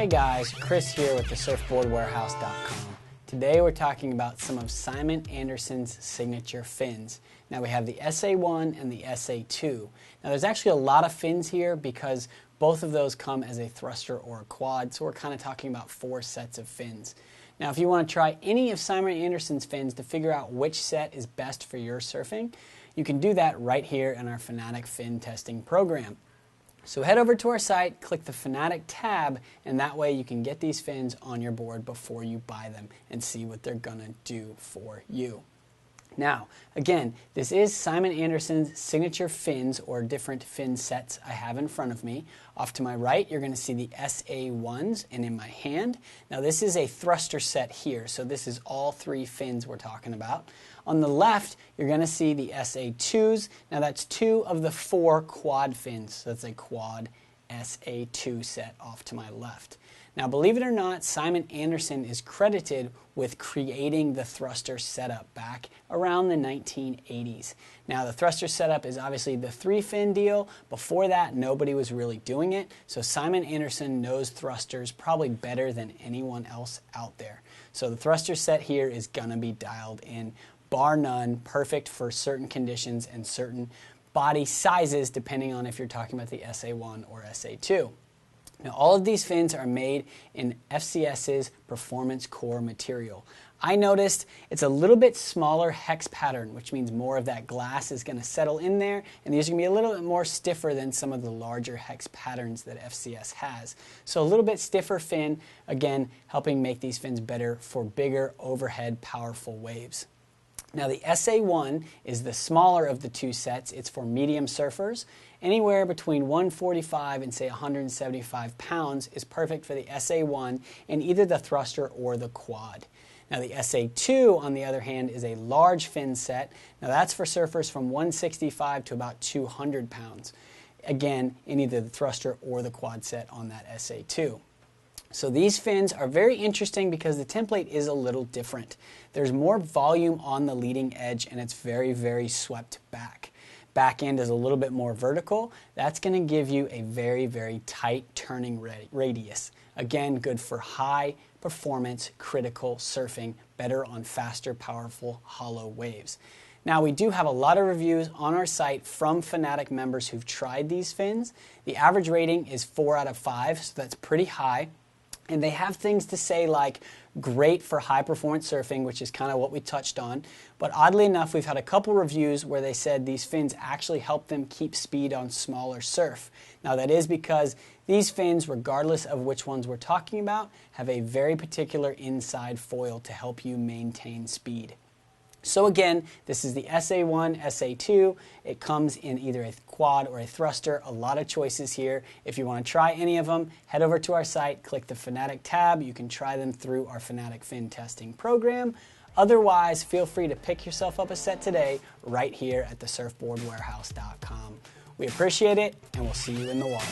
Hey guys, Chris here with TheSurfboardWarehouse.com. Today we're talking about some of Simon Anderson's signature fins. Now we have the SA1 and the SA2. Now there's actually a lot of fins here because both of those come as a thruster or a quad, so we're kind of talking about 4 sets of fins. Now if you want to try any of Simon Anderson's fins to figure out which set is best for your surfing, you can do that right here in our Finatic fin testing program. So head over to our site, click the Finatic tab, and that way you can get these fins on your board before you buy them and see what they're gonna do for you. Now, again, this is Simon Anderson's signature fins, or different fin sets I have in front of me. Off to my right, you're going to see the SA1s, and in my hand, now this is a thruster set here, so this is all 3 fins we're talking about. On the left, you're going to see the SA2s. Now that's 2 of the 4 quad fins, so that's a quad SA2 set off to my left. Now, believe it or not, Simon Anderson is credited with creating the thruster setup back around the 1980s. Now, the thruster setup is obviously the 3-fin deal. Before that, nobody was really doing it. So Simon Anderson knows thrusters probably better than anyone else out there. So the thruster set here is gonna be dialed in, bar none, perfect for certain conditions and certain body sizes, depending on if you're talking about the SA1 or SA2. Now, all of these fins are made in FCS's performance core material. I noticed it's a little bit smaller hex pattern, which means more of that glass is going to settle in there, and these are going to be a little bit more stiffer than some of the larger hex patterns that FCS has. So a little bit stiffer fin, again, helping make these fins better for bigger overhead powerful waves. Now the SA1 is the smaller of the 2 sets. It's for medium surfers. Anywhere between 145 and say 175 pounds is perfect for the SA1 in either the thruster or the quad. Now the SA2, on the other hand, is a large fin set. Now that's for surfers from 165 to about 200 pounds. Again, in either the thruster or the quad set on that SA2. So these fins are very interesting because the template is a little different. There's more volume on the leading edge and it's very, very swept back. Back end is a little bit more vertical. That's going to give you a very, very tight turning radius. Again, good for high performance critical surfing, better on faster, powerful, hollow waves. Now we do have a lot of reviews on our site from Finatic members who've tried these fins. The average rating is 4 out of 5, so that's pretty high. And they have things to say like, great for high performance surfing, which is kind of what we touched on. But oddly enough, we've had a couple reviews where they said these fins actually help them keep speed on smaller surf. Now that is because these fins, regardless of which ones we're talking about, have a very particular inside foil to help you maintain speed. So again, this is the SA1, SA2. It comes in either a quad or a thruster. A lot of choices here. If you want to try any of them, head over to our site, click the Finatic tab. You can try them through our Finatic fin testing program. Otherwise, feel free to pick yourself up a set today right here at TheSurfboardWarehouse.com. We appreciate it, and we'll see you in the water.